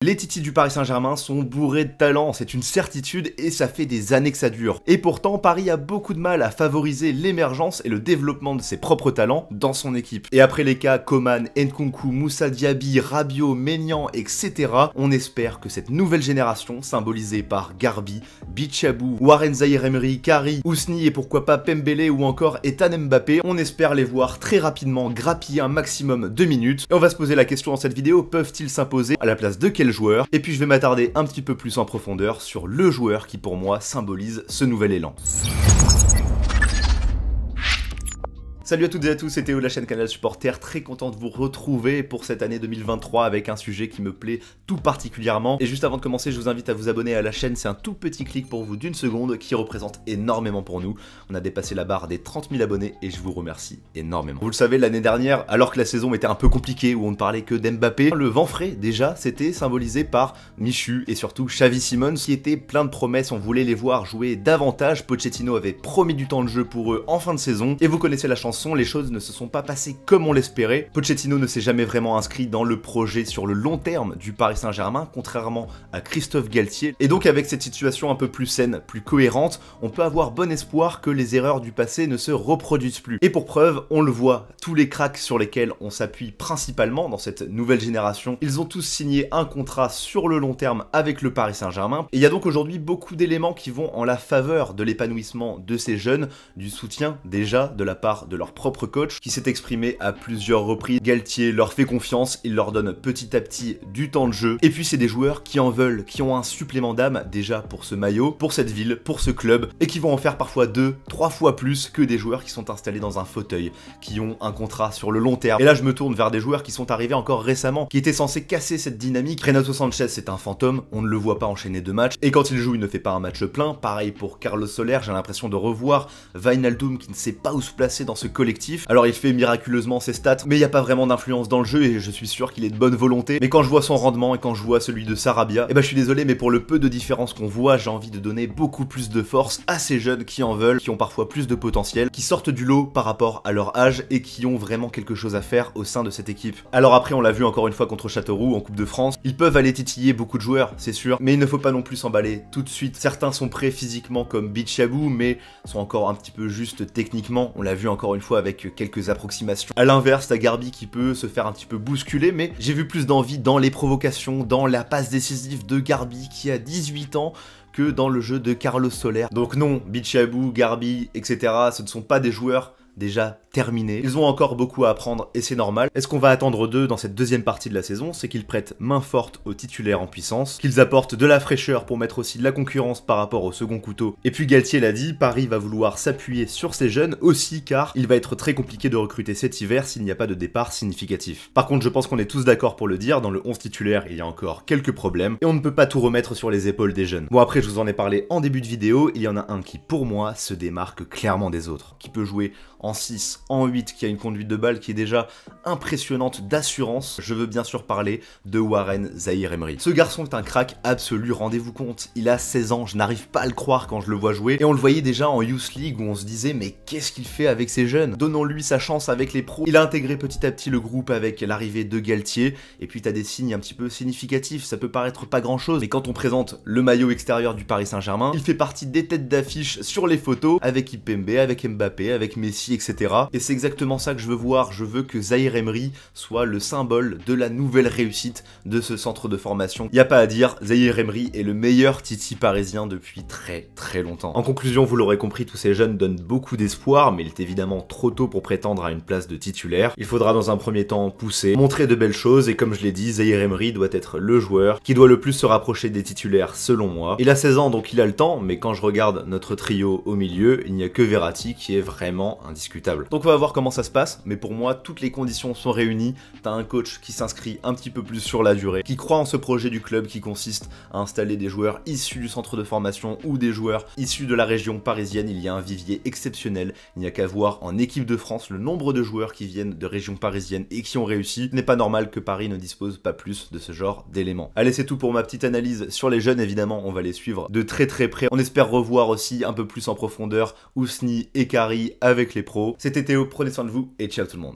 Les titis du Paris Saint-Germain sont bourrés de talent, c'est une certitude et ça fait des années que ça dure. Et pourtant, Paris a beaucoup de mal à favoriser l'émergence et le développement de ses propres talents dans son équipe. Et après les cas Coman, Nkunku, Moussa Diaby, Rabiot, Maignan, etc., on espère que cette nouvelle génération, symbolisée par Garbi, Bichabou, Warren Zaïre-Emery, Kari, Ousni et pourquoi pas Pembele ou encore Ethan Mbappé, on espère les voir très rapidement grappiller un maximum de minutes. Et on va se poser la question dans cette vidéo, peuvent-ils s'imposer à la place de quel joueur? Et puis je vais m'attarder un petit peu plus en profondeur sur le joueur qui pour moi symbolise ce nouvel élan. Salut à toutes et à tous, c'est Théo de la chaîne Canal Supporter, très content de vous retrouver pour cette année 2023 avec un sujet qui me plaît tout particulièrement. Et juste avant de commencer, je vous invite à vous abonner à la chaîne, c'est un tout petit clic pour vous d'une seconde qui représente énormément pour nous. On a dépassé la barre des 30 000 abonnés et je vous remercie énormément. Vous le savez, l'année dernière, alors que la saison était un peu compliquée, où on ne parlait que d'Mbappé, le vent frais déjà, c'était symbolisé par Michu et surtout Xavi Simons qui étaient plein de promesses, on voulait les voir jouer davantage. Pochettino avait promis du temps de jeu pour eux en fin de saison et vous connaissez la chanson. Les choses ne se sont pas passées comme on l'espérait. Pochettino ne s'est jamais vraiment inscrit dans le projet sur le long terme du Paris Saint-Germain, contrairement à Christophe Galtier. Et donc avec cette situation un peu plus saine, plus cohérente, on peut avoir bon espoir que les erreurs du passé ne se reproduisent plus. Et pour preuve, on le voit, tous les cracks sur lesquels on s'appuie principalement dans cette nouvelle génération, ils ont tous signé un contrat sur le long terme avec le Paris Saint-Germain. Et il y a donc aujourd'hui beaucoup d'éléments qui vont en la faveur de l'épanouissement de ces jeunes, du soutien déjà de la part de leur propre coach qui s'est exprimé à plusieurs reprises. Galtier leur fait confiance, il leur donne petit à petit du temps de jeu. Et puis c'est des joueurs qui en veulent, qui ont un supplément d'âme déjà pour ce maillot, pour cette ville, pour ce club, et qui vont en faire parfois 2, 3 fois plus que des joueurs qui sont installés dans un fauteuil, qui ont un contrat sur le long terme. Et là je me tourne vers des joueurs qui sont arrivés encore récemment, qui étaient censés casser cette dynamique. Renato Sanchez c'est un fantôme, on ne le voit pas enchaîner 2 matchs, et quand il joue il ne fait pas un match plein. Pareil pour Carlos Soler, j'ai l'impression de revoir Wijnaldum qui ne sait pas où se placer dans ce collectif. Alors il fait miraculeusement ses stats, mais il n'y a pas vraiment d'influence dans le jeu et je suis sûr qu'il est de bonne volonté. Mais quand je vois son rendement et quand je vois celui de Sarabia, eh ben je suis désolé mais pour le peu de différence qu'on voit, j'ai envie de donner beaucoup plus de force à ces jeunes qui en veulent, qui ont parfois plus de potentiel, qui sortent du lot par rapport à leur âge et qui ont vraiment quelque chose à faire au sein de cette équipe. Alors après on l'a vu encore une fois contre Châteauroux en Coupe de France, ils peuvent aller titiller beaucoup de joueurs, c'est sûr, mais il ne faut pas non plus s'emballer tout de suite. Certains sont prêts physiquement comme Bichabou, mais sont encore un petit peu juste techniquement, on l'a vu encore une fois avec quelques approximations. À l'inverse, t'as Garbi qui peut se faire un petit peu bousculer, mais j'ai vu plus d'envie dans les provocations, dans la passe décisive de Garbi qui a 18 ans, que dans le jeu de Carlos Soler. Donc non, Bichabou, Garbi, etc., ce ne sont pas des joueurs déjà terminés. Ils ont encore beaucoup à apprendre et c'est normal. Et ce qu'on va attendre d'eux dans cette deuxième partie de la saison, c'est qu'ils prêtent main forte aux titulaires en puissance, qu'ils apportent de la fraîcheur pour mettre aussi de la concurrence par rapport au second couteau. Et puis Galtier l'a dit, Paris va vouloir s'appuyer sur ces jeunes aussi car il va être très compliqué de recruter cet hiver s'il n'y a pas de départ significatif. Par contre, je pense qu'on est tous d'accord pour le dire, dans le 11 titulaire, il y a encore quelques problèmes et on ne peut pas tout remettre sur les épaules des jeunes. Bon après, je vous en ai parlé en début de vidéo, il y en a un qui pour moi se démarque clairement des autres, qui peut jouer en 6, en 8, qui a une conduite de balle qui est déjà impressionnante d'assurance. Je veux bien sûr parler de Warren Zaïre-Emery. Ce garçon est un crack absolu, rendez-vous compte, il a 16 ans, je n'arrive pas à le croire quand je le vois jouer, et on le voyait déjà en Youth League où on se disait mais qu'est-ce qu'il fait avec ces jeunes? Donnons-lui sa chance avec les pros. Il a intégré petit à petit le groupe avec l'arrivée de Galtier, et puis t'as des signes un petit peu significatifs, ça peut paraître pas grand chose, mais quand on présente le maillot extérieur du Paris Saint-Germain, il fait partie des têtes d'affiche sur les photos, avec Kipembe, avec Mbappé, avec Messi, etc. Et c'est exactement ça que je veux voir, je veux que Zaïre-Emery soit le symbole de la nouvelle réussite de ce centre de formation. Y a pas à dire, Zaïre-Emery est le meilleur titi parisien depuis très longtemps. En conclusion, vous l'aurez compris, tous ces jeunes donnent beaucoup d'espoir, mais il est évidemment trop tôt pour prétendre à une place de titulaire. Il faudra dans un premier temps pousser, montrer de belles choses, et comme je l'ai dit, Zaïre-Emery doit être le joueur qui doit le plus se rapprocher des titulaires selon moi. Il a 16 ans donc il a le temps, mais quand je regarde notre trio au milieu, il n'y a que Verratti qui est vraiment indiscutable. Donc on va voir comment ça se passe, mais pour moi toutes les conditions sont réunies. T'as un coach qui s'inscrit un petit peu plus sur la durée, qui croit en ce projet du club qui consiste à installer des joueurs issus du centre de formation ou des joueurs issus de la région parisienne. Il y a un vivier exceptionnel, il n'y a qu'à voir en équipe de France le nombre de joueurs qui viennent de région parisienne et qui ont réussi. Ce n'est pas normal que Paris ne dispose pas plus de ce genre d'éléments. Allez, c'est tout pour ma petite analyse sur les jeunes, évidemment on va les suivre de très près. On espère revoir aussi un peu plus en profondeur Ousni et Kari avec les pros. C'était Théo, prenez soin de vous et ciao tout le monde.